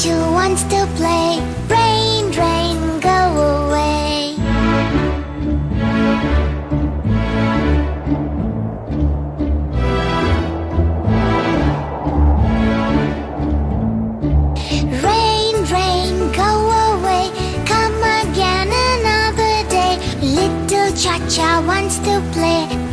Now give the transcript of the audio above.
Chachu wants to play. Rain, rain, go away. Rain, rain, go away. Come again another day. Little Cha-Cha wants to play.